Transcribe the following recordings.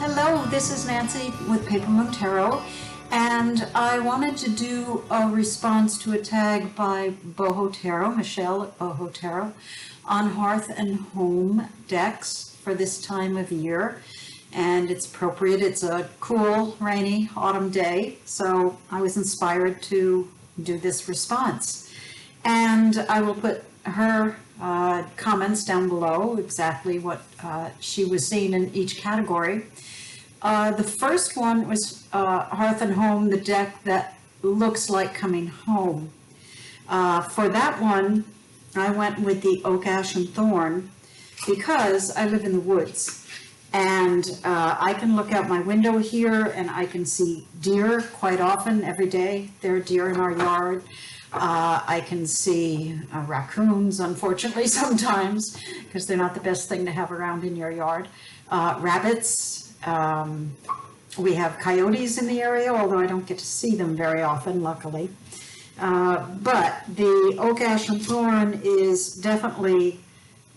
Hello, this is Nancy with Paper Moon Tarot, and I wanted to do a response to a tag by Boho Tarot, Michelle at Boho Tarot, on Hearth and Home decks for this time of year. And it's appropriate. It's a cool, rainy autumn day, so I was inspired to do this response. And I will put her comments down below, exactly what she was seeing in each category. The first one was Hearth and Home, the deck that looks like coming home. For that one, I went with the Oak, Ash, and Thorn because I live in the woods. And I can look out my window here and I can see deer quite often, every day. There are deer in our yard. I can see raccoons, unfortunately, sometimes, because they're not the best thing to have around in your yard. Rabbits. We have coyotes in the area, although I don't get to see them very often, luckily. But the Oak, Ash, and Thorn is definitely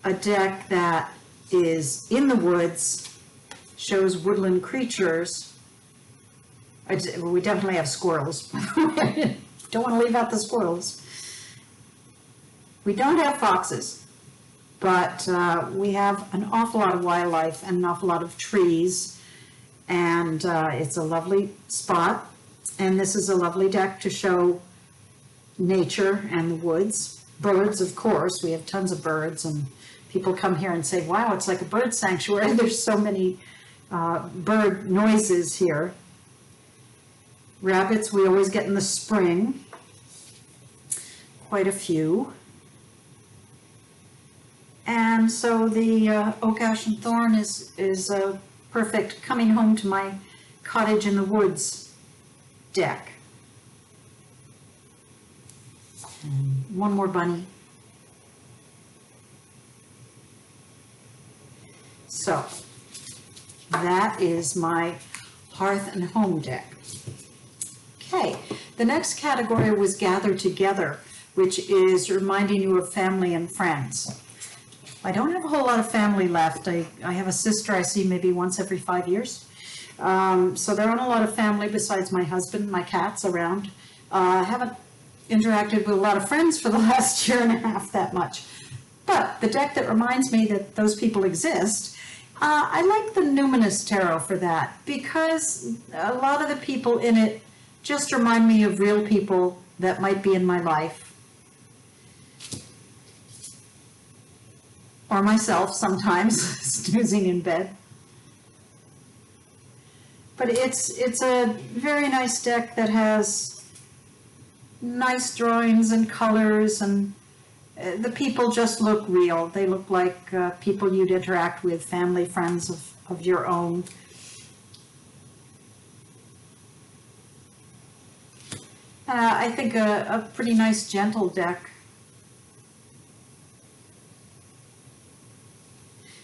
a deck that is in the woods, shows woodland creatures. We definitely have squirrels. Don't want to leave out the squirrels. We don't have foxes, but we have an awful lot of wildlife and an awful lot of trees, and it's a lovely spot. And this is a lovely deck to show nature and the woods. Birds, of course, we have tons of birds, and people come here and say, wow, it's like a bird sanctuary. There's so many bird noises here. Rabbits we always get in the spring, quite a few. And so the Oak, Ash, and Thorn is a perfect coming home to my cottage in the woods deck. And one more bunny. So that is my Hearth and Home deck. Okay, the next category was Gather Together, which is reminding you of family and friends. I don't have a whole lot of family left. I have a sister I see maybe once every 5 years. So there aren't a lot of family besides my husband, my cats around. I haven't interacted with a lot of friends for the last year and a half that much. But the deck that reminds me that those people exist, I like the Numinous Tarot for that, because a lot of the people in it just remind me of real people that might be in my life. Or myself sometimes, snoozing in bed. But it's a very nice deck that has nice drawings and colors, and the people just look real. They look like people you'd interact with, family, friends of your own. I think a pretty nice, gentle deck.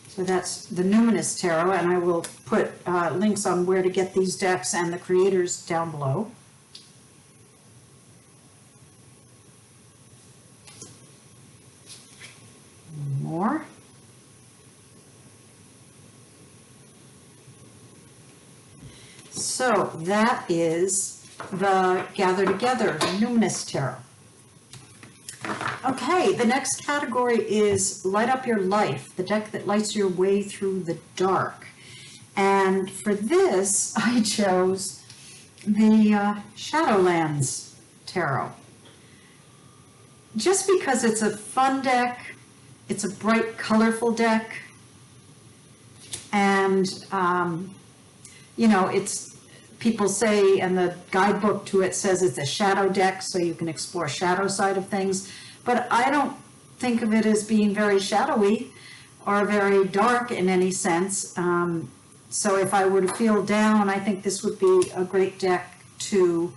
So that's the Numinous Tarot, and I will put links on where to get these decks and the creators down below. More. So that is the Gather Together, the Numinous Tarot. Okay, the next category is Light Up Your Life, the deck that lights your way through the dark. And for this, I chose the Shadowlands Tarot. Just because it's a fun deck, it's a bright, colorful deck, and, you know, people say, and the guidebook to it says it's a shadow deck, so you can explore shadow side of things. But I don't think of it as being very shadowy or very dark in any sense. So if I were to feel down, I think this would be a great deck to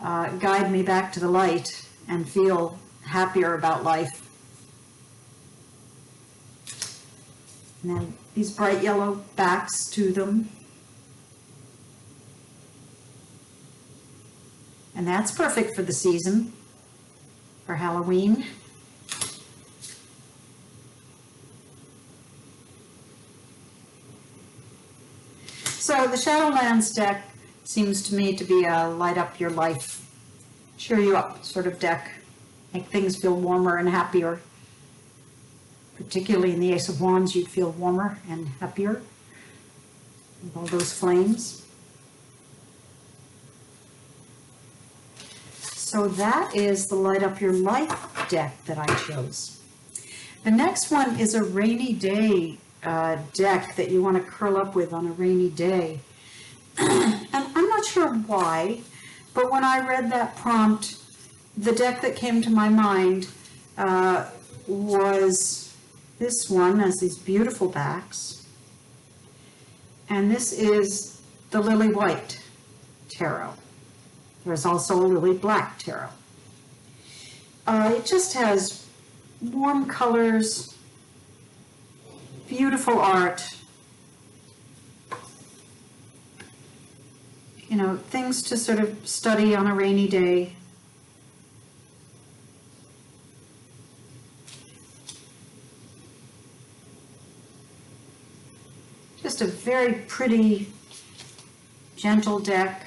guide me back to the light and feel happier about life. And then these bright yellow backs to them. And that's perfect for the season, for Halloween. So the Shadowlands deck seems to me to be a light up your life, cheer you up sort of deck, make things feel warmer and happier. Particularly in the Ace of Wands, you'd feel warmer and happier with all those flames. So that is the Light Up Your Life deck that I chose. The next one is a rainy day deck that you want to curl up with on a rainy day. And I'm not sure why, but when I read that prompt, the deck that came to my mind was this one, has these beautiful backs. And this is the Lily White Tarot. There's also a Lily Black Tarot. It just has warm colors, beautiful art, you know, things to sort of study on a rainy day. Just a very pretty, gentle deck.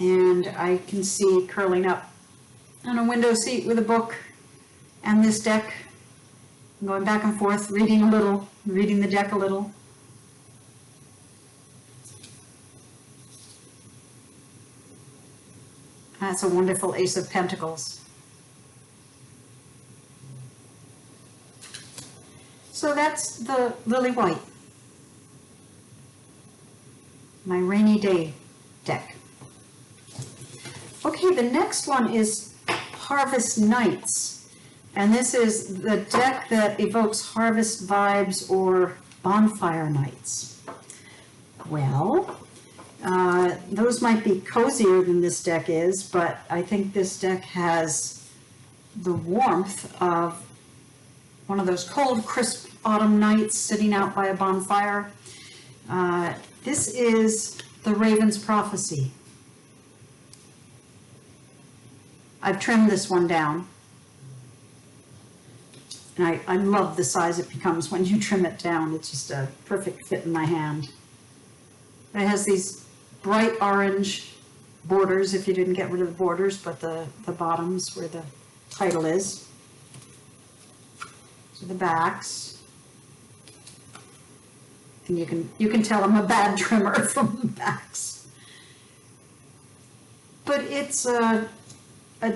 And I can see curling up on a window seat with a book and this deck, going back and forth, reading a little, reading the deck a little. That's a wonderful Ace of Pentacles. So that's the Lily White, my rainy day deck. Okay, the next one is Harvest Nights, and this is the deck that evokes harvest vibes or bonfire nights. Well, those might be cozier than this deck is, but I think this deck has the warmth of one of those cold, crisp autumn nights sitting out by a bonfire. This is the Raven's Prophecy. I've trimmed this one down. And I love the size it becomes when you trim it down. It's just a perfect fit in my hand. It has these bright orange borders, if you didn't get rid of the borders, but the bottoms where the title is. So the backs. And you can tell I'm a bad trimmer from the backs. But it's a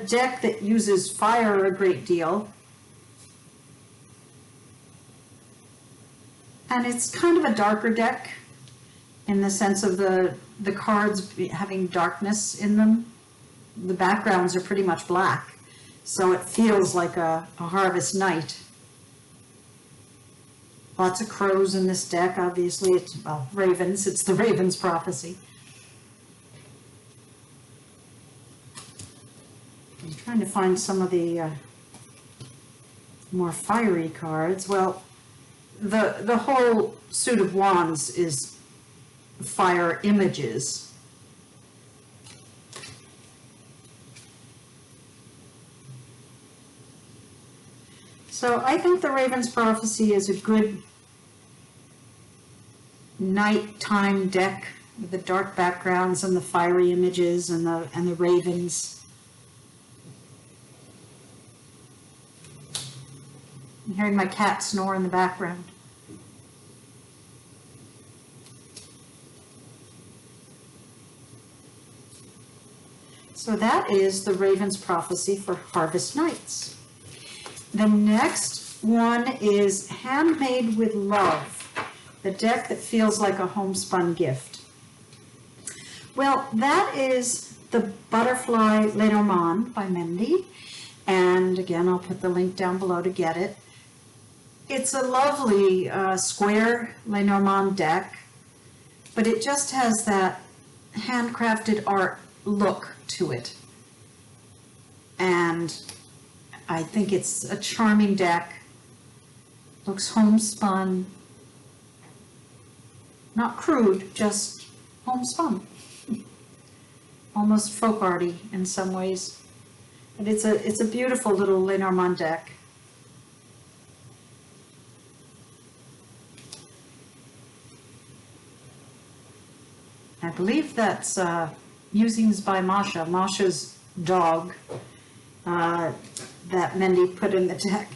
deck that uses fire a great deal. And it's kind of a darker deck in the sense of the cards having darkness in them. The backgrounds are pretty much black, so it feels like a harvest night. Lots of crows in this deck, obviously. It's, well, ravens. It's the Raven's Prophecy. I'm trying to find some of the more fiery cards. Well, the whole suit of wands is fire images. So I think the Raven's Prophecy is a good nighttime deck with the dark backgrounds and the fiery images and the ravens. I'm hearing my cat snore in the background. So that is the Raven's Prophecy for Harvest Nights. The next one is Handmade with Love, the deck that feels like a homespun gift. Well, that is the Butterfly Lenormand by Mendy. And again, I'll put the link down below to get it. It's a lovely square Lenormand deck, but it just has that handcrafted art look to it. And I think it's a charming deck. Looks homespun. Not crude, just homespun. Almost folk arty in some ways. But it's a beautiful little Lenormand deck. believe that's musings by Masha, Masha's dog, that Mendy put in the deck.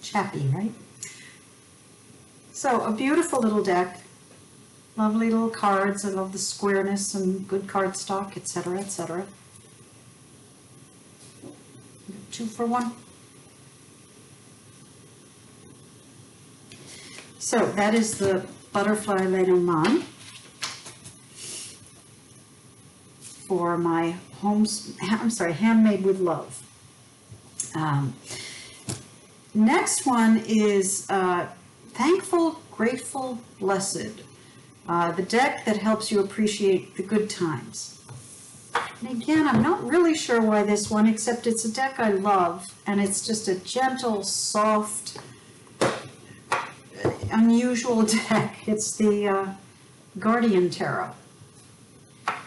Chappy, right? So a beautiful little deck, lovely little cards. I love the squareness and good cardstock, etc., etc. 2 for 1. So that is the butterfly Lenormand for my handmade with love. Next one is Thankful, Grateful, Blessed, the deck that helps you appreciate the good times. And again, I'm not really sure why this one, except it's a deck I love, and it's just a gentle, soft, unusual deck. It's the Guardian Tarot.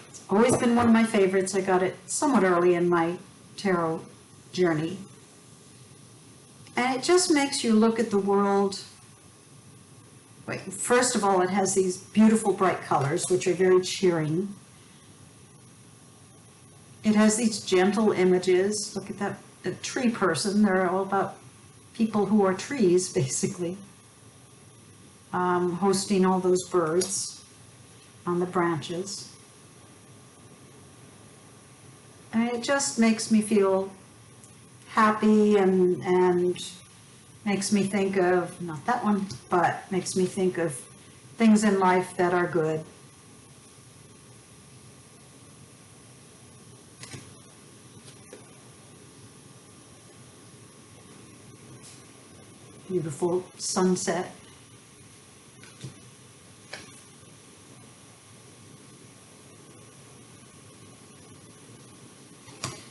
It's always been one of my favorites. I got it somewhat early in my tarot journey. And it just makes you look at the world. Wait, first of all, it has these beautiful bright colors, which are very cheering. It has these gentle images. Look at that, the tree person. They're all about people who are trees, basically. Hosting all those birds on the branches. And it just makes me feel happy and makes me think of, not that one, but makes me think of things in life that are good. Beautiful sunset.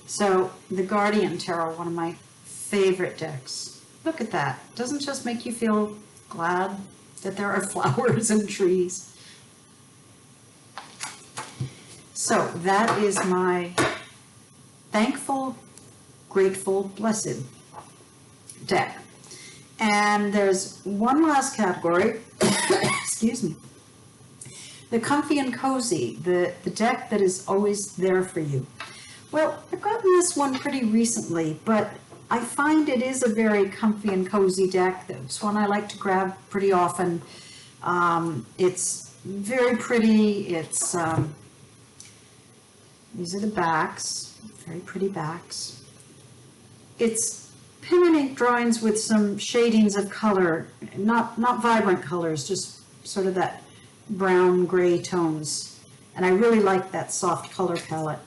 So the Guardian Tarot, one of my favorite decks. Look at that. Doesn't just make you feel glad that there are flowers and trees. So that is my Thankful, Grateful, Blessed deck. And there's one last category, excuse me, the Comfy and Cozy, the deck that is always there for you. Well, I've gotten this one pretty recently, but I find it is a very comfy and cozy deck. It's one I like to grab pretty often. It's very pretty. It's these are the backs, very pretty backs. It's pen and ink drawings with some shadings of color, not vibrant colors, just sort of that brown gray tones. And I really like that soft color palette.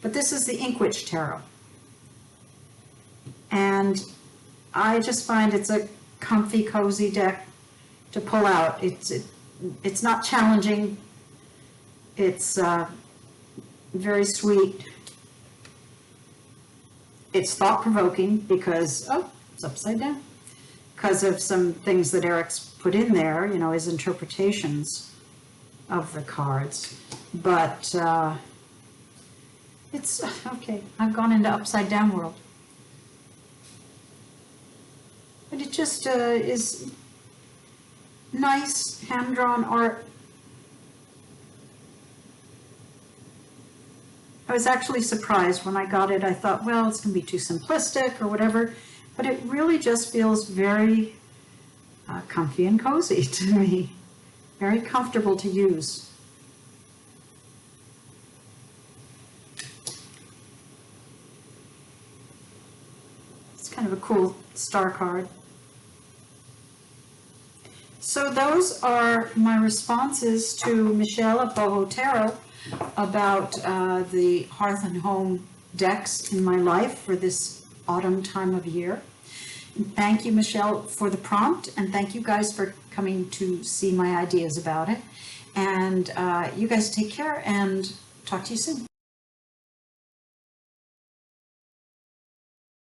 But this is the Inkwitch Tarot. And I just find it's a comfy, cozy deck to pull out. It's not challenging. It's very sweet. It's thought-provoking because, oh, it's upside down. Because of some things that Eric's put in there, you know, his interpretations of the cards. But it's, okay, I've gone into upside down world. But it just is nice hand-drawn art. I was actually surprised when I got it. I thought, well, it's going to be too simplistic or whatever, but it really just feels very comfy and cozy to me. Very comfortable to use. It's kind of a cool star card. So those are my responses to Michelle at Boho Tarot about the Hearth and Home decks in my life for this autumn time of year. And thank you, Michelle, for the prompt, and thank you guys for coming to see my ideas about it. And you guys take care, and talk to you soon.